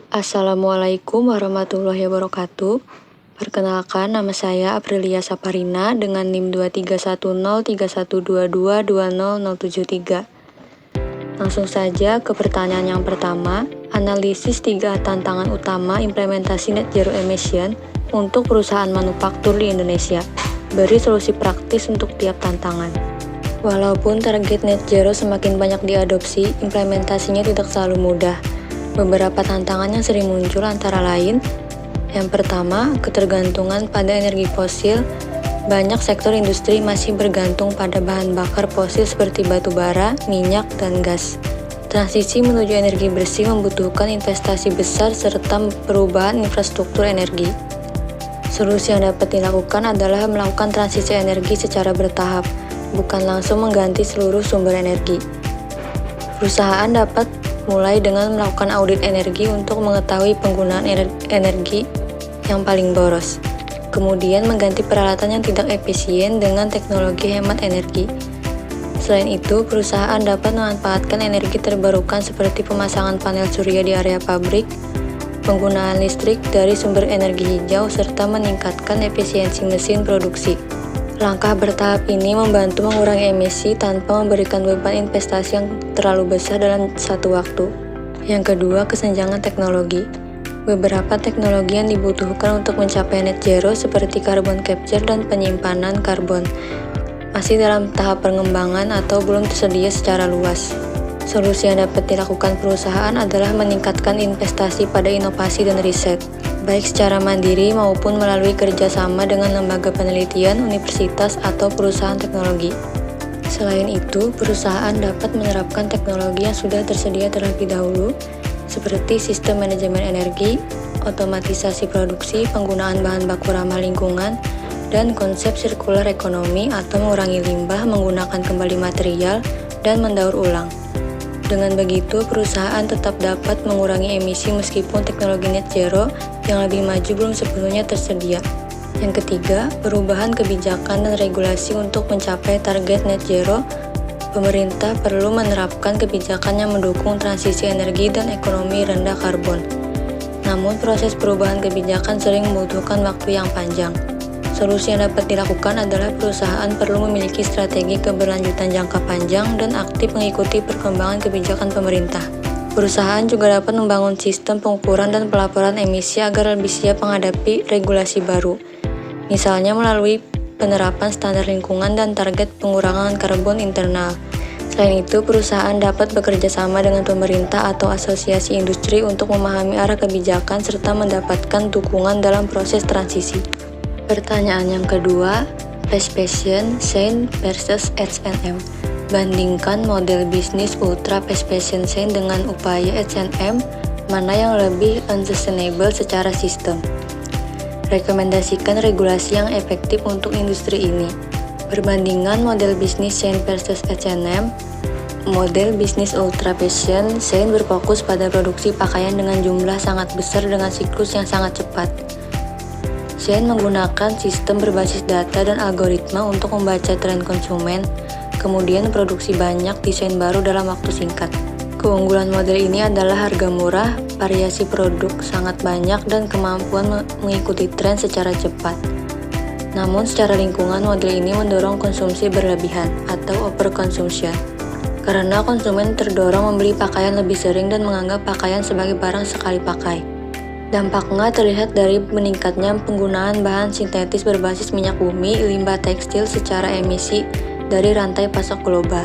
Assalamualaikum warahmatullahi wabarakatuh. Perkenalkan, nama saya Aprilia Saparina dengan NIM 23103122200073. Langsung saja ke pertanyaan yang pertama, analisis 3 tantangan utama implementasi net zero emission untuk perusahaan manufaktur di Indonesia. Beri solusi praktis untuk tiap tantangan. Walaupun target net zero semakin banyak diadopsi, implementasinya tidak selalu mudah. Beberapa tantangan yang sering muncul antara lain, yang pertama, ketergantungan pada energi fosil. Banyak sektor industri masih bergantung pada bahan bakar fosil seperti batu bara, minyak, dan gas. Transisi menuju energi bersih membutuhkan investasi besar serta perubahan infrastruktur energi. Solusi yang dapat dilakukan adalah melakukan transisi energi secara bertahap, bukan langsung mengganti seluruh sumber energi. Perusahaan dapat mulai dengan melakukan audit energi untuk mengetahui penggunaan energi yang paling boros. Kemudian mengganti peralatan yang tidak efisien dengan teknologi hemat energi. Selain itu, perusahaan dapat memanfaatkan energi terbarukan seperti pemasangan panel surya di area pabrik, penggunaan listrik dari sumber energi hijau, serta meningkatkan efisiensi mesin produksi. Langkah bertahap ini membantu mengurangi emisi tanpa memberikan beban investasi yang terlalu besar dalam satu waktu. Yang kedua, kesenjangan teknologi. Beberapa teknologi yang dibutuhkan untuk mencapai net zero seperti carbon capture dan penyimpanan karbon masih dalam tahap pengembangan atau belum tersedia secara luas. Solusi yang dapat dilakukan perusahaan adalah meningkatkan investasi pada inovasi dan riset, baik secara mandiri maupun melalui kerjasama dengan lembaga penelitian, universitas, atau perusahaan teknologi. Selain itu, perusahaan dapat menerapkan teknologi yang sudah tersedia terlebih dahulu, seperti sistem manajemen energi, otomatisasi produksi, penggunaan bahan baku ramah lingkungan, dan konsep sirkular ekonomi atau mengurangi limbah menggunakan kembali material dan mendaur ulang. Dengan begitu, perusahaan tetap dapat mengurangi emisi meskipun teknologi net zero yang lebih maju belum sepenuhnya tersedia. Yang ketiga, perubahan kebijakan dan regulasi untuk mencapai target net zero. Pemerintah perlu menerapkan kebijakan yang mendukung transisi energi dan ekonomi rendah karbon. Namun, proses perubahan kebijakan sering membutuhkan waktu yang panjang. Solusi yang dapat dilakukan adalah perusahaan perlu memiliki strategi keberlanjutan jangka panjang dan aktif mengikuti perkembangan kebijakan pemerintah. Perusahaan juga dapat membangun sistem pengukuran dan pelaporan emisi agar lebih siap menghadapi regulasi baru, misalnya melalui penerapan standar lingkungan dan target pengurangan karbon internal. Selain itu, perusahaan dapat bekerja sama dengan pemerintah atau asosiasi industri untuk memahami arah kebijakan serta mendapatkan dukungan dalam proses transisi. Pertanyaan yang kedua, fast fashion chain versus H&M. Bandingkan model bisnis ultra fast fashion chain dengan upaya H&M, mana yang lebih unsustainable secara sistem. Rekomendasikan regulasi yang efektif untuk industri ini. Perbandingan model bisnis chain versus H&M. Model bisnis ultra fashion chain berfokus pada produksi pakaian dengan jumlah sangat besar dengan siklus yang sangat cepat. Chain menggunakan sistem berbasis data dan algoritma untuk membaca tren konsumen, kemudian produksi banyak desain baru dalam waktu singkat. Keunggulan model ini adalah harga murah, variasi produk sangat banyak, dan kemampuan mengikuti tren secara cepat. Namun secara lingkungan, model ini mendorong konsumsi berlebihan atau overconsumption, karena konsumen terdorong membeli pakaian lebih sering dan menganggap pakaian sebagai barang sekali pakai. Dampaknya terlihat dari meningkatnya penggunaan bahan sintetis berbasis minyak bumi, limbah tekstil secara emisi dari rantai pasok global.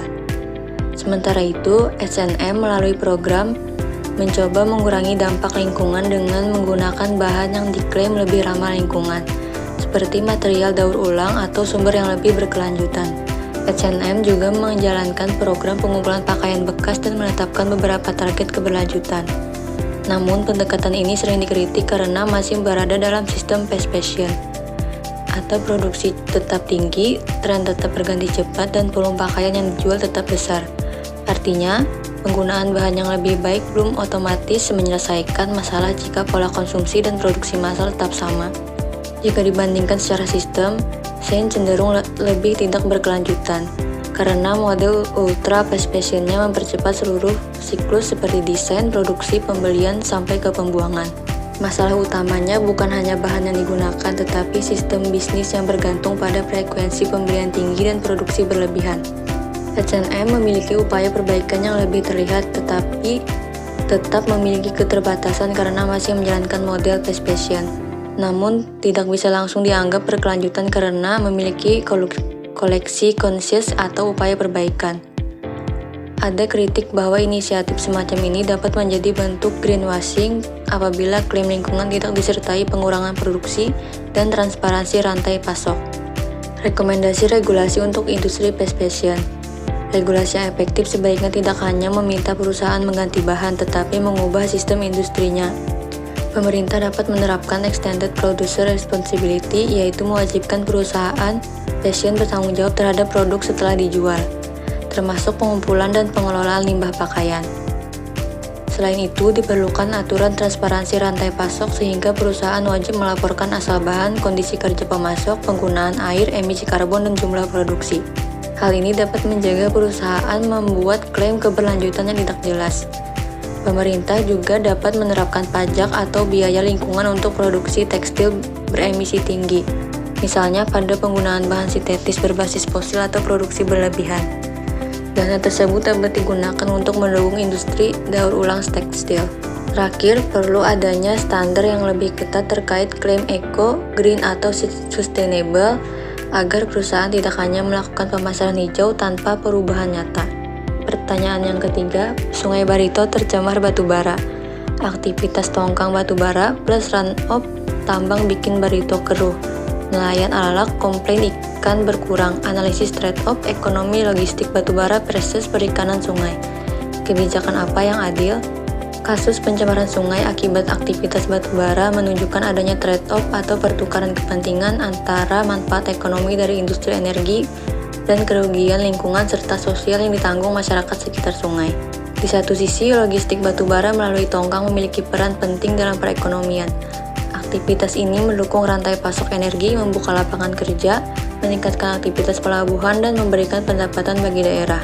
Sementara itu, H&M melalui program mencoba mengurangi dampak lingkungan dengan menggunakan bahan yang diklaim lebih ramah lingkungan, seperti material daur ulang atau sumber yang lebih berkelanjutan. H&M juga menjalankan program pengumpulan pakaian bekas dan menetapkan beberapa target keberlanjutan. Namun, pendekatan ini sering dikritik karena masih berada dalam sistem fast fashion, atau produksi tetap tinggi, tren tetap berganti cepat, dan volume pakaian yang dijual tetap besar. Artinya, penggunaan bahan yang lebih baik belum otomatis menyelesaikan masalah jika pola konsumsi dan produksi massal tetap sama. Jika dibandingkan secara sistem, chain cenderung lebih tidak berkelanjutan. karena model ultra fast fashion-nya mempercepat seluruh siklus seperti desain, produksi, pembelian, sampai ke pembuangan. Masalah utamanya bukan hanya bahan yang digunakan, tetapi sistem bisnis yang bergantung pada frekuensi pembelian tinggi dan produksi berlebihan. H&M memiliki upaya perbaikan yang lebih terlihat, tetapi tetap memiliki keterbatasan karena masih menjalankan model fast fashion. Namun, tidak bisa langsung dianggap berkelanjutan karena memiliki koleksi conscious atau upaya perbaikan. Ada kritik bahwa inisiatif semacam ini dapat menjadi bentuk greenwashing apabila klaim lingkungan tidak disertai pengurangan produksi dan transparansi rantai pasok. Rekomendasi regulasi untuk industri fast fashion. Regulasi yang efektif sebaiknya tidak hanya meminta perusahaan mengganti bahan, tetapi mengubah sistem industrinya. Pemerintah dapat menerapkan Extended Producer Responsibility, yaitu mewajibkan perusahaan fashion bertanggung jawab terhadap produk setelah dijual, termasuk pengumpulan dan pengelolaan limbah pakaian. Selain itu, diperlukan aturan transparansi rantai pasok sehingga perusahaan wajib melaporkan asal bahan, kondisi kerja pemasok, penggunaan air, emisi karbon, dan jumlah produksi. Hal ini dapat menjaga perusahaan membuat klaim keberlanjutan yang tidak jelas. Pemerintah juga dapat menerapkan pajak atau biaya lingkungan untuk produksi tekstil beremisi tinggi, misalnya pada penggunaan bahan sintetis berbasis fosil atau produksi berlebihan. Dana tersebut dapat digunakan untuk mendukung industri daur ulang tekstil. Terakhir, perlu adanya standar yang lebih ketat terkait klaim eco, green, atau sustainable agar perusahaan tidak hanya melakukan pemasaran hijau tanpa perubahan nyata. Pertanyaan yang ketiga, Sungai Barito tercemar batu bara. Aktivitas tongkang batu bara plus run-off tambang bikin Barito keruh. Nelayan alalak komplain ikan berkurang. Analisis trade-off ekonomi logistik batubara versus perikanan sungai. Kebijakan apa yang adil? Kasus pencemaran sungai akibat aktivitas batubara menunjukkan adanya trade-off atau pertukaran kepentingan antara manfaat ekonomi dari industri energi dan kerugian lingkungan serta sosial yang ditanggung masyarakat sekitar sungai. Di satu sisi, logistik batubara melalui tongkang memiliki peran penting dalam perekonomian. Aktivitas ini mendukung rantai pasok energi, membuka lapangan kerja, meningkatkan aktivitas pelabuhan, dan memberikan pendapatan bagi daerah.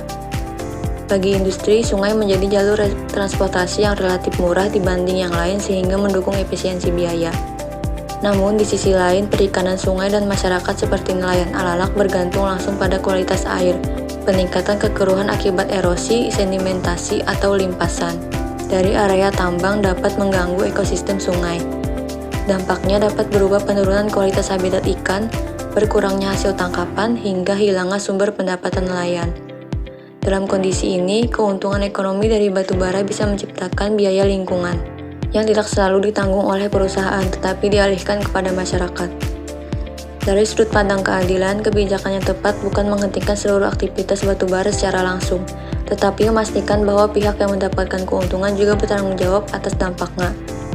Bagi industri, sungai menjadi jalur transportasi yang relatif murah dibanding yang lain sehingga mendukung efisiensi biaya. Namun, di sisi lain, perikanan sungai dan masyarakat seperti nelayan alalak bergantung langsung pada kualitas air, peningkatan kekeruhan akibat erosi, sedimentasi, atau limpasan dari area tambang dapat mengganggu ekosistem sungai. Dampaknya dapat berupa penurunan kualitas habitat ikan, berkurangnya hasil tangkapan, hingga hilangnya sumber pendapatan nelayan. Dalam kondisi ini, keuntungan ekonomi dari batubara bisa menciptakan biaya lingkungan yang tidak selalu ditanggung oleh perusahaan, tetapi dialihkan kepada masyarakat. Dari sudut pandang keadilan, kebijakan yang tepat bukan menghentikan seluruh aktivitas batubara secara langsung, tetapi memastikan bahwa pihak yang mendapatkan keuntungan juga bertanggung jawab atas dampaknya.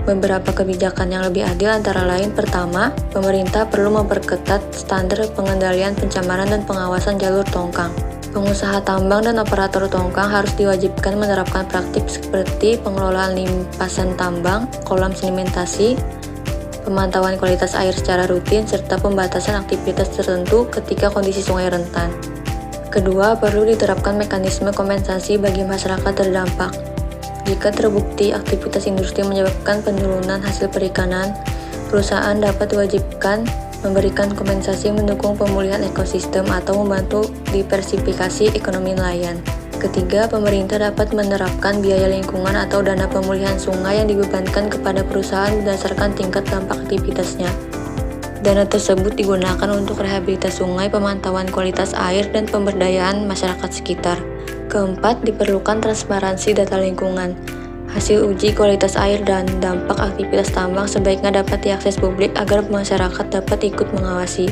Beberapa kebijakan yang lebih adil antara lain: pertama, pemerintah perlu memperketat standar pengendalian pencemaran dan pengawasan jalur tongkang. Pengusaha tambang dan operator tongkang harus diwajibkan menerapkan praktik seperti pengelolaan limpasan tambang, kolam sedimentasi, pemantauan kualitas air secara rutin, serta pembatasan aktivitas tertentu ketika kondisi sungai rentan. Kedua, perlu diterapkan mekanisme kompensasi bagi masyarakat terdampak. Jika terbukti aktivitas industri menyebabkan penurunan hasil perikanan, perusahaan dapat diwajibkan memberikan kompensasi mendukung pemulihan ekosistem atau membantu diversifikasi ekonomi nelayan. Ketiga, pemerintah dapat menerapkan biaya lingkungan atau dana pemulihan sungai yang dibebankan kepada perusahaan berdasarkan tingkat dampak aktivitasnya. Dana tersebut digunakan untuk rehabilitasi sungai, pemantauan kualitas air, dan pemberdayaan masyarakat sekitar. Keempat, diperlukan transparansi data lingkungan. Hasil uji kualitas air dan dampak aktivitas tambang sebaiknya dapat diakses publik agar masyarakat dapat ikut mengawasi.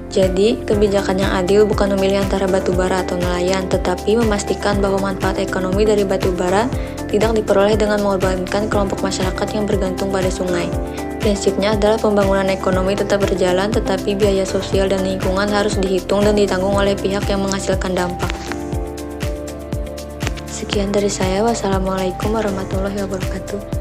Jadi, kebijakan yang adil bukan memilih antara batubara atau nelayan, tetapi memastikan bahwa manfaat ekonomi dari batubara tidak diperoleh dengan mengorbankan kelompok masyarakat yang bergantung pada sungai. Prinsipnya adalah pembangunan ekonomi tetap berjalan, tetapi biaya sosial dan lingkungan harus dihitung dan ditanggung oleh pihak yang menghasilkan dampak. Sekian dari saya. Wassalamualaikum warahmatullahi wabarakatuh.